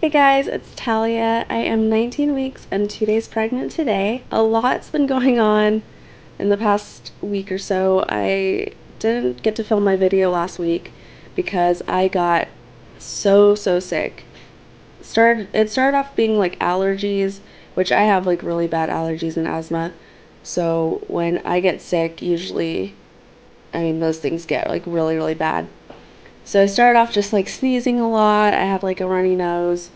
Hey guys, it's Talia. I am 19 weeks and 2 days pregnant today. A lot's been going on in the past week or so. I didn't get to film my video last week because I got so sick. It started off being like allergies, which I have like really bad allergies and asthma. So when I get sick, usually, those things get like really bad. So I started off just like sneezing a lot. I had like a runny nose.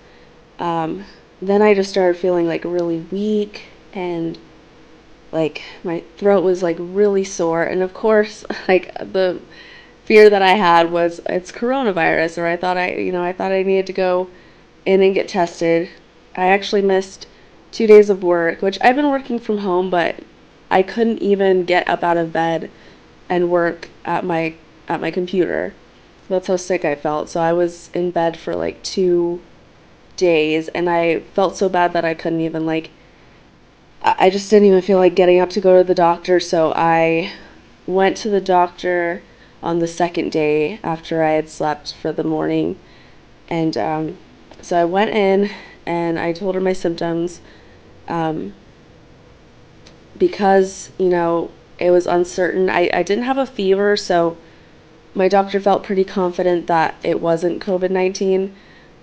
Um, then I just started feeling like really weak and like my throat was like really sore. And of course, like the fear that I had was it's coronavirus, or I thought I needed to go in and get tested. I actually missed 2 days of work, which I've been working from home, but I couldn't even get up out of bed and work at my computer. That's how sick I felt. So I was in bed for like 2 days, and I felt so bad that I couldn't even like I just didn't even feel like getting up to go to the doctor. So I went to the doctor on the second day after I had slept for the morning. And so I went in and I told her my symptoms, um, because, it was uncertain. I didn't have a fever, so my doctor felt pretty confident that it wasn't COVID-19.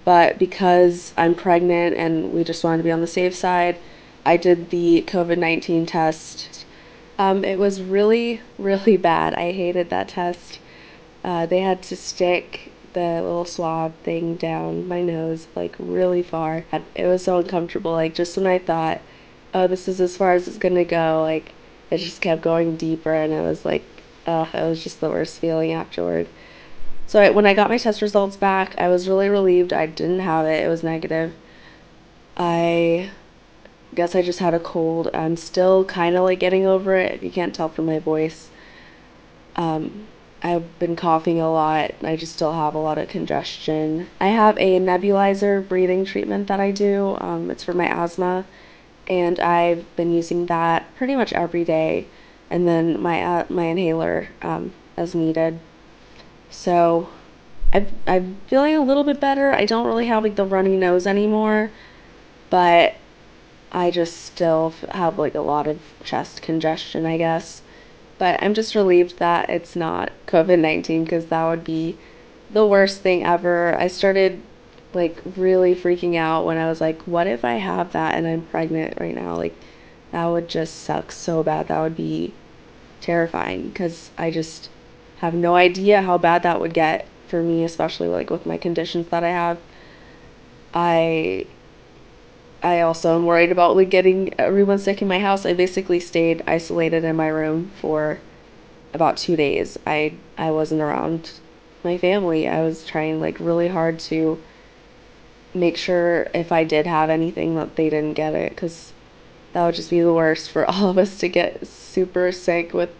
But because I'm pregnant and we just wanted to be on the safe side, I did the COVID-19 test. It was really bad. I hated that test. They had to stick the little swab thing down my nose like really far. It was so uncomfortable. Like just when I thought, oh, this is as far as it's gonna go, like it just kept going deeper, and it was like, it was just the worst feeling afterward. So when I got my test results back, I was really relieved I didn't have it. It was negative. I guess I just had a cold. I'm still kind of like getting over it. If you can't tell from my voice. Um, I've been coughing a lot. I just still have a lot of congestion. I have a nebulizer breathing treatment that I do. It's for my asthma, and I've been using that pretty much every day, and then my inhaler, as needed. So I'm feeling a little bit better. I don't really have like the runny nose anymore, but I just still have like a lot of chest congestion, I guess. But I'm just relieved that it's not COVID-19, because that would be the worst thing ever. I started like really freaking out when I was like, what if I have that and I'm pregnant right now? Like, that would just suck so bad. That would be terrifying, because I just have no idea how bad that would get for me, especially like with my conditions that I have. I I also am worried about like getting everyone sick in my house. I basically stayed isolated in my room for about 2 days. I wasn't around my family. I was trying like really hard to make sure if I did have anything that they didn't get it, because that would just be the worst for all of us to get super sick with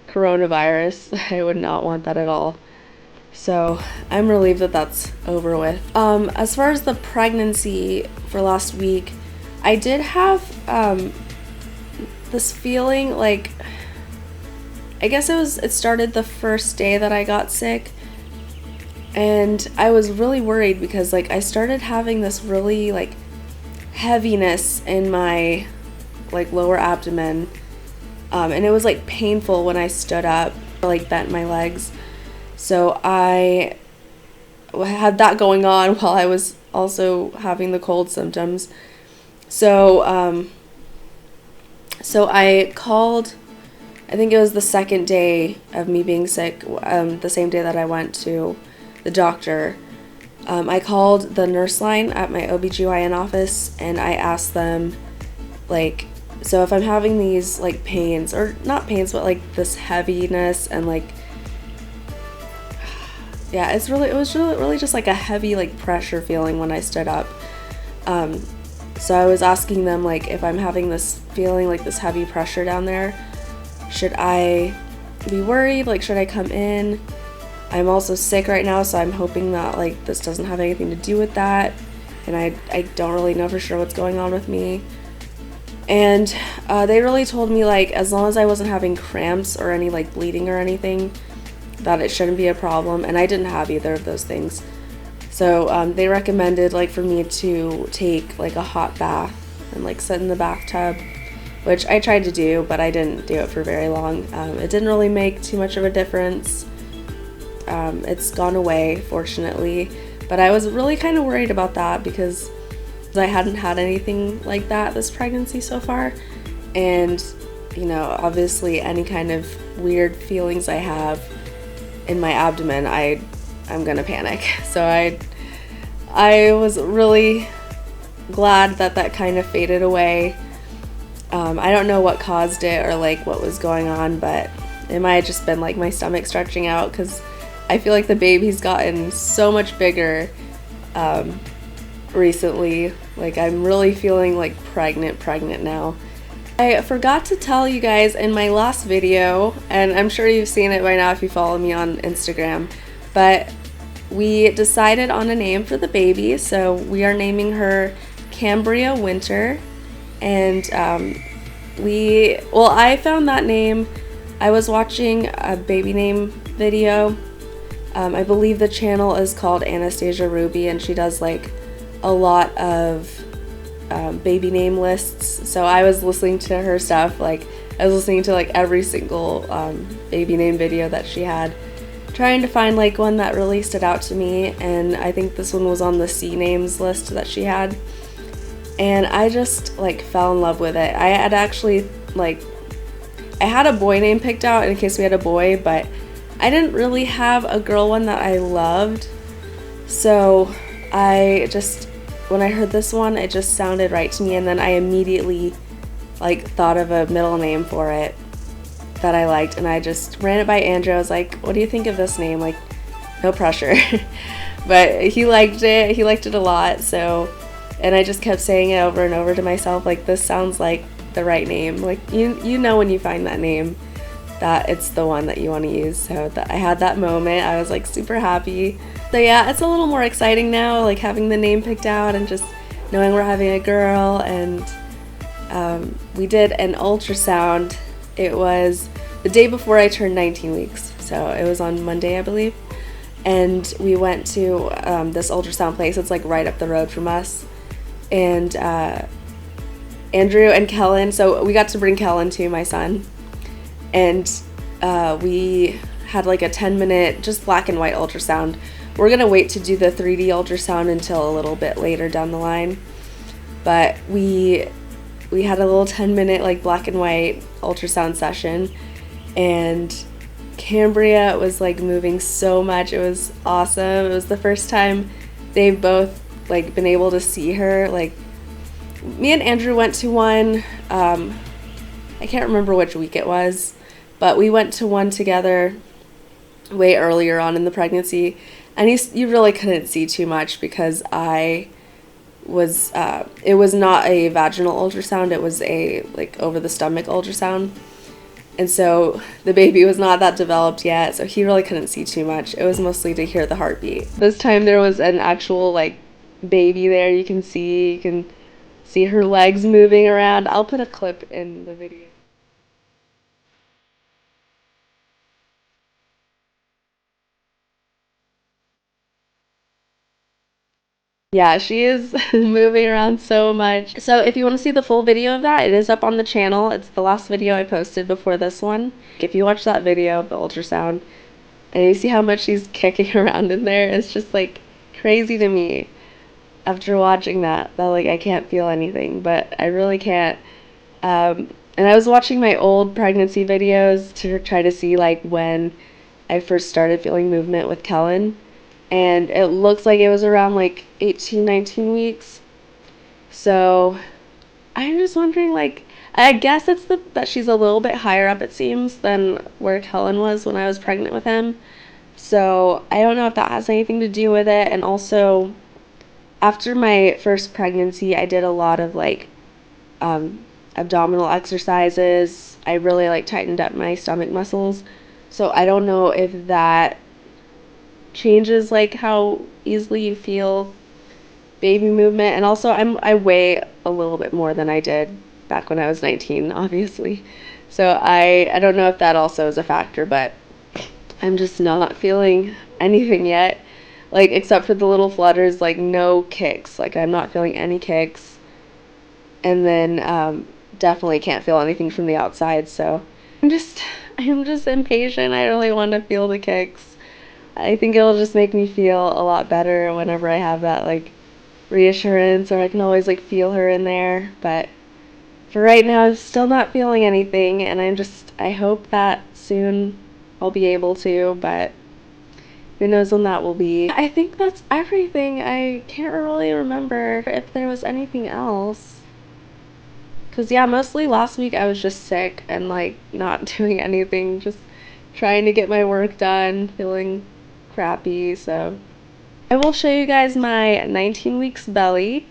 coronavirus. I would not want that at all. So I'm relieved that that's over with. As far as the pregnancy for last week, I did have this feeling like, I guess it started the first day that I got sick, and I was really worried because like I started having this really like heaviness in my like lower abdomen, and it was like painful when I stood up, like bent my legs. So I had that going on while I was also having the cold symptoms. So so I called, I think it was the second day of me being sick, the same day that I went to the doctor. I called the nurse line at my OBGYN office, and I asked them, like, so if I'm having these like pains, or not pains, but like this heaviness and like, yeah, it was really just like a heavy like pressure feeling when I stood up. So I was asking them like, if I'm having this feeling like this heavy pressure down there, should I be worried? Like, should I come in? I'm also sick right now, so I'm hoping that like this doesn't have anything to do with that. And I don't really know for sure what's going on with me. And they really told me like, as long as I wasn't having cramps or any like bleeding or anything, that it shouldn't be a problem. And I didn't have either of those things. So they recommended like for me to take like a hot bath and like sit in the bathtub, which I tried to do, but I didn't do it for very long. It didn't really make too much of a difference. It's gone away, fortunately, but I was really kind of worried about that because I hadn't had anything like that this pregnancy so far, and you know, obviously any kind of weird feelings I have in my abdomen, I'm gonna panic. So I was really glad that that kind of faded away. I don't know what caused it or like what was going on, but it might have just been like my stomach stretching out, because I feel like the baby's gotten so much bigger recently. Like I'm really feeling like pregnant now. I forgot to tell you guys in my last video, and I'm sure you've seen it by now if you follow me on Instagram, but we decided on a name for the baby. So we are naming her Cambria Winter, and I found that name. I was watching a baby name video. I believe the channel is called Anastasia Ruby, and she does like a lot of baby name lists. So I was listening to her stuff, like I was listening to like every single baby name video that she had, trying to find like one that really stood out to me, and I think this one was on the C names list that she had, and I just like fell in love with it. I had actually like, I had a boy name picked out in case we had a boy, but I didn't really have a girl one that I loved, so I just, when I heard this one, it just sounded right to me, and then I immediately like thought of a middle name for it that I liked, and I just ran it by Andrew. I was like, what do you think of this name? Like, no pressure. But he liked it a lot, so, and I just kept saying it over and over to myself, like, this sounds like the right name. Like, you know when you find that name that it's the one that you want to use. So I had that moment. I was like super happy. So yeah, it's a little more exciting now, like having the name picked out and just knowing we're having a girl. And we did an ultrasound. It was the day before I turned 19 weeks, so it was on Monday, I believe. And we went to this ultrasound place. It's like right up the road from us. And Andrew and Kellen, so we got to bring Kellen too, my son. And we had like a 10-minute just black and white ultrasound. We're gonna wait to do the 3D ultrasound until a little bit later down the line, but we had a little 10-minute like black and white ultrasound session, and Cambria was like moving so much. It was awesome. It was the first time they've both like been able to see her. Like, me and Andrew went to one, I can't remember which week it was, but we went to one together way earlier on in the pregnancy, and you really couldn't see too much because it was not a vaginal ultrasound, it was a like over the stomach ultrasound, and so the baby was not that developed yet, so he really couldn't see too much. It was mostly to hear the heartbeat. This time there was an actual like baby there. You can see her legs moving around. I'll put a clip in the video. Yeah, she is moving around so much. So if you want to see the full video of that, it is up on the channel. It's the last video I posted before this one. If you watch that video of the ultrasound and you see how much she's kicking around in there, it's just like crazy to me after watching that like I can't feel anything, but I really can't. And I was watching my old pregnancy videos to try to see like when I first started feeling movement with Kellen, and it looks like it was around like 18, 19 weeks. So I'm just wondering, like, I guess it's that she's a little bit higher up, it seems, than where Kellen was when I was pregnant with him. So I don't know if that has anything to do with it. And also, after my first pregnancy, I did a lot of like abdominal exercises. I really like tightened up my stomach muscles. So I don't know if that changes like how easily you feel baby movement. And also I weigh a little bit more than I did back when I was 19, obviously. So I don't know if that also is a factor, but I'm just not feeling anything yet. Like, except for the little flutters, like, no kicks. Like, I'm not feeling any kicks. And then definitely can't feel anything from the outside. So I'm just impatient. I really want to feel the kicks. I think it'll just make me feel a lot better whenever I have that like reassurance, or I can always like feel her in there. But for right now, I'm still not feeling anything, and I hope that soon I'll be able to, but who knows when that will be. I think that's everything. I can't really remember if there was anything else. Cause yeah, mostly last week I was just sick and like not doing anything, just trying to get my work done, feeling crappy. So I will show you guys my 19 weeks belly.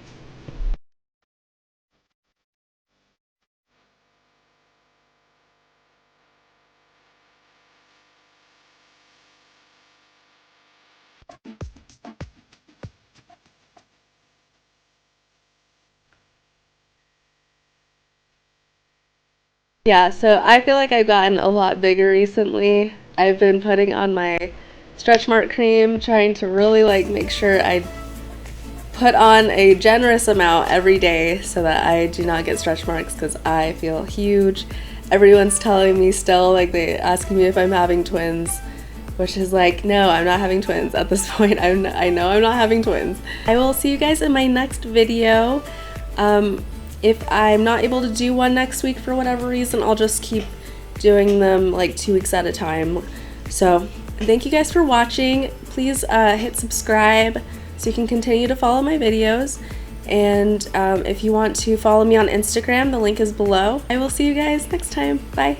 Yeah, so I feel like I've gotten a lot bigger recently. I've been putting on my stretch mark cream, trying to really like make sure I put on a generous amount every day so that I do not get stretch marks because I feel huge. Everyone's telling me still, like they asking me if I'm having twins, which is like, no, I'm not having twins at this point. I know I'm not having twins. I will see you guys in my next video. If I'm not able to do one next week for whatever reason, I'll just keep doing them like 2 weeks at a time. So thank you guys for watching. Please hit subscribe so you can continue to follow my videos. And if you want to follow me on Instagram, the link is below. I will see you guys next time. Bye.